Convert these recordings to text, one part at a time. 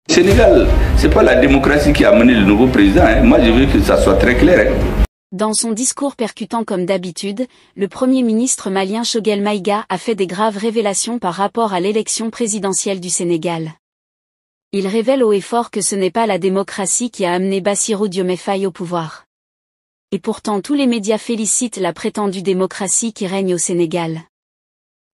Sénégal, c'est pas la démocratie qui a amené le nouveau président. Moi, je veux que ça soit très clair. Dans son discours percutant comme d'habitude, le Premier ministre malien Choguel Maïga a fait des graves révélations par rapport à l'élection présidentielle du Sénégal. Il révèle haut et fort que ce n'est pas la démocratie qui a amené Bassirou Diomaye Faye au pouvoir. Et pourtant tous les médias félicitent la prétendue démocratie qui règne au Sénégal.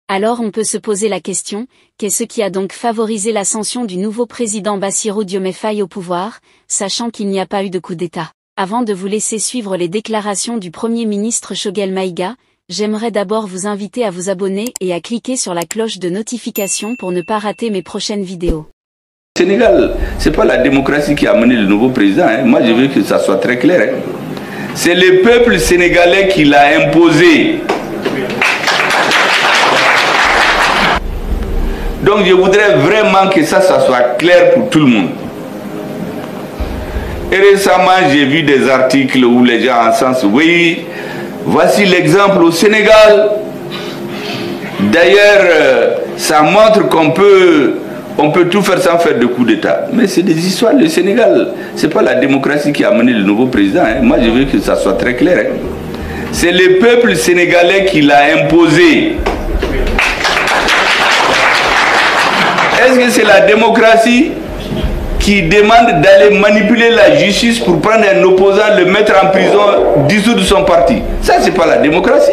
Alors on peut se poser la question, qu'est-ce qui a donc favorisé l'ascension du nouveau président Bassirou Diomaye Faye au pouvoir, sachant qu'il n'y a pas eu de coup d'État? Avant de vous laisser suivre les déclarations du Premier ministre Choguel Maïga, j'aimerais d'abord vous inviter à vous abonner et à cliquer sur la cloche de notification pour ne pas rater mes prochaines vidéos. Sénégal, c'est pas la démocratie qui a amené le nouveau président. Moi, je veux que ça soit très clair. C'est le peuple sénégalais qui l'a imposé. Donc, je voudrais vraiment que ça soit clair pour tout le monde. Et récemment, j'ai vu des articles où les gens en sens, oui, voici l'exemple au Sénégal. D'ailleurs, ça montre qu'on peut tout faire sans faire de coup d'État. Mais c'est des histoires. Le Sénégal, c'est pas la démocratie qui a amené le nouveau président. Moi, je veux que ça soit très clair. C'est le peuple sénégalais qui l'a imposé. Est-ce que c'est la démocratie qui demande d'aller manipuler la justice pour prendre un opposant, le mettre en prison, dissoudre son parti? Ça, c'est pas la démocratie.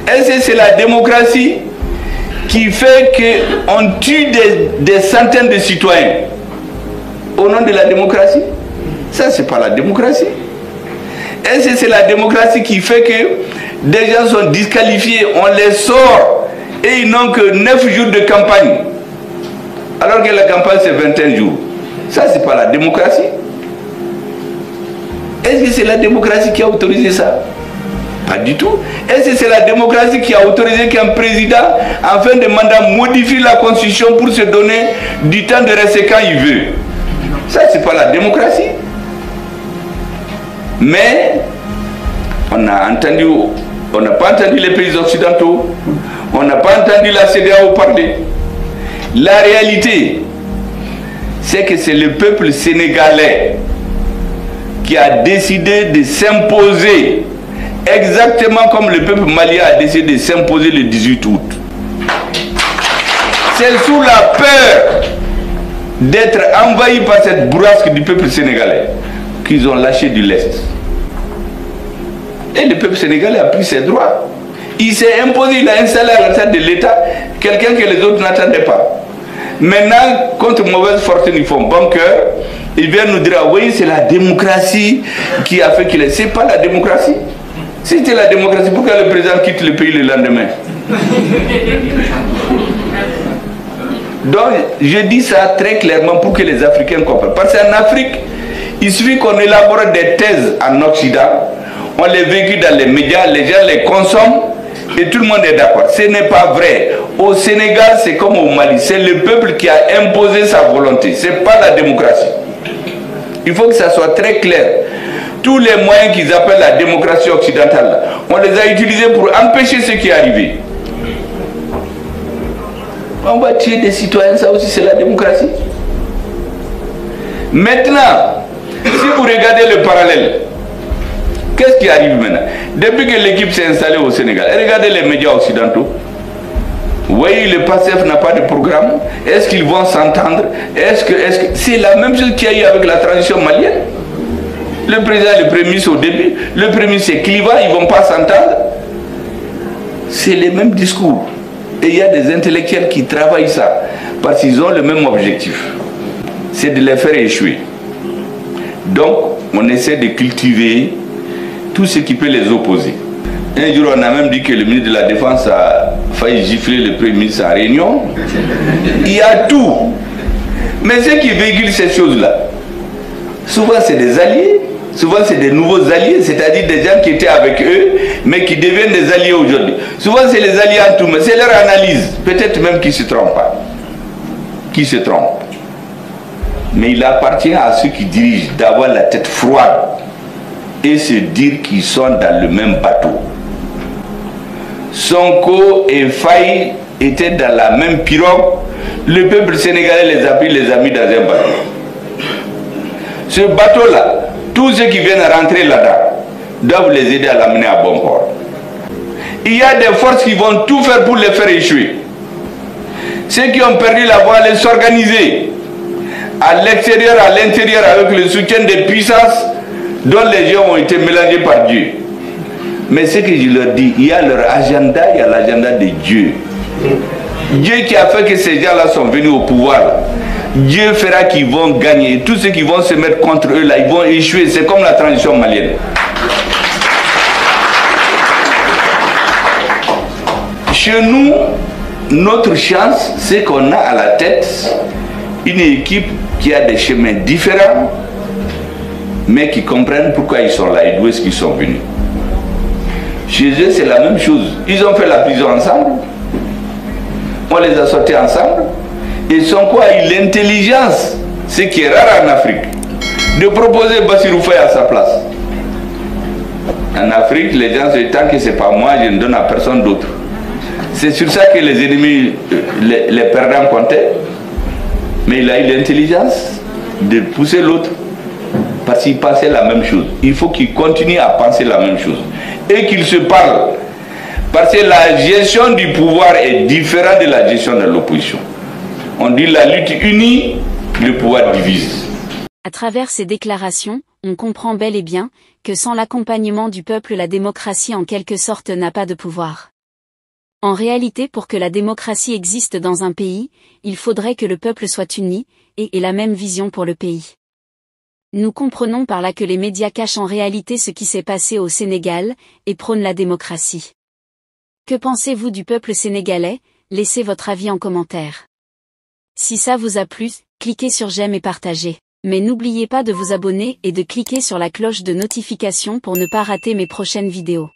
Est-ce que c'est la démocratie qui fait qu'on tue des centaines de citoyens au nom de la démocratie? Ça, c'est pas la démocratie. Est-ce que c'est la démocratie qui fait que des gens sont disqualifiés, on les sort et ils n'ont que 9 jours de campagne, alors que la campagne c'est 21 jours? Ça, c'est pas la démocratie. Est-ce que c'est la démocratie qui a autorisé ça? Pas du tout. Est-ce que c'est la démocratie qui a autorisé qu'un président, en fin de mandat, modifie la constitution pour se donner du temps de rester quand il veut? Ça, c'est pas la démocratie. Mais on n'a pas entendu les pays occidentaux, on n'a pas entendu la CEDEAO parler. La réalité, c'est que c'est le peuple sénégalais qui a décidé de s'imposer, exactement comme le peuple malien a décidé de s'imposer le 18 août. C'est sous la peur d'être envahi par cette bourrasque du peuple sénégalais qu'ils ont lâché du lest. Et le peuple sénégalais a pris ses droits. Il s'est imposé, il a installé à la tête de l'État quelqu'un que les autres n'attendaient pas. Maintenant, contre mauvaise fortune, ils font bon cœur. Ils viennent nous dire, ah oui, c'est la démocratie qui a fait qu'il est. C'est pas la démocratie. Si c'était la démocratie, pourquoi le président quitte le pays le lendemain? Donc, je dis ça très clairement pour que les Africains comprennent. Parce qu'en Afrique, il suffit qu'on élabore des thèses en Occident, on les véhicule dans les médias, les gens les consomment et tout le monde est d'accord. Ce n'est pas vrai. Au Sénégal, c'est comme au Mali. C'est le peuple qui a imposé sa volonté. Ce n'est pas la démocratie. Il faut que ça soit très clair. Tous les moyens qu'ils appellent la démocratie occidentale, on les a utilisés pour empêcher ce qui est arrivé. On va tuer des citoyens, ça aussi c'est la démocratie. Maintenant, si vous regardez le parallèle, qu'est-ce qui arrive maintenant? Depuis que l'équipe s'est installée au Sénégal, regardez les médias occidentaux. Oui, le PASTEF n'a pas de programme. Est-ce qu'ils vont s'entendre? Est-ce que c'est la même chose qu'il y a eu avec la transition malienne? Le président et le premier ministre au début, le premier ministre c'est clivant, ils ne vont pas s'entendre. C'est les mêmes discours. Et il y a des intellectuels qui travaillent ça parce qu'ils ont le même objectif. C'est de les faire échouer. Donc, on essaie de cultiver tout ce qui peut les opposer. Un jour, on a même dit que le ministre de la Défense a failli gifler le Premier ministre en réunion. Il y a tout. Mais ceux qui véhiculent ces choses-là, souvent c'est des alliés, souvent c'est des nouveaux alliés, c'est-à-dire des gens qui étaient avec eux, mais qui deviennent des alliés aujourd'hui. Souvent c'est les alliés en tout, mais c'est leur analyse. Peut-être même qu'ils ne se trompent pas. Qui se trompent. Mais il appartient à ceux qui dirigent d'avoir la tête froide et se dire qu'ils sont dans le même bateau. Sonko et Faye étaient dans la même pirogue, le peuple sénégalais les a pris, les a mis dans un bateau. Ce bateau-là, tous ceux qui viennent rentrer là-dedans doivent les aider à l'amener à bon port. Il y a des forces qui vont tout faire pour les faire échouer. Ceux qui ont perdu la voie allaient s'organiser à l'extérieur, à l'intérieur, avec le soutien des puissances dont les gens ont été mélangés par Dieu. Mais ce que je leur dis, il y a leur agenda, il y a l'agenda de Dieu. Dieu qui a fait que ces gens-là sont venus au pouvoir. Dieu fera qu'ils vont gagner. Tous ceux qui vont se mettre contre eux, là, ils vont échouer. C'est comme la transition malienne. Chez nous, notre chance, c'est qu'on a à la tête une équipe qui a des chemins différents, mais qui comprennent pourquoi ils sont là et d'où est-ce qu'ils sont venus. Chez eux, c'est la même chose. Ils ont fait la prison ensemble. On les a sortis ensemble. Ils sont quoi? L'intelligence, ce qui est rare en Afrique, de proposer Bassirou Faye à sa place. En Afrique, les gens se disent, tant que ce n'est pas moi, je ne donne à personne d'autre. C'est sur ça que les ennemis, les perdants comptaient. Mais il a eu l'intelligence de pousser l'autre. Parce qu'il pensait la même chose. Il faut qu'il continue à penser la même chose. Et qu'il se parle. Parce que la gestion du pouvoir est différente de la gestion de l'opposition. On dit la lutte unie, le pouvoir divise. À travers ces déclarations, on comprend bel et bien que sans l'accompagnement du peuple, la démocratie en quelque sorte n'a pas de pouvoir. En réalité, pour que la démocratie existe dans un pays, il faudrait que le peuple soit uni, et ait la même vision pour le pays. Nous comprenons par là que les médias cachent en réalité ce qui s'est passé au Sénégal, et prônent la démocratie. Que pensez-vous du peuple sénégalais? Laissez votre avis en commentaire. Si ça vous a plu, cliquez sur j'aime et partagez. Mais n'oubliez pas de vous abonner et de cliquer sur la cloche de notification pour ne pas rater mes prochaines vidéos.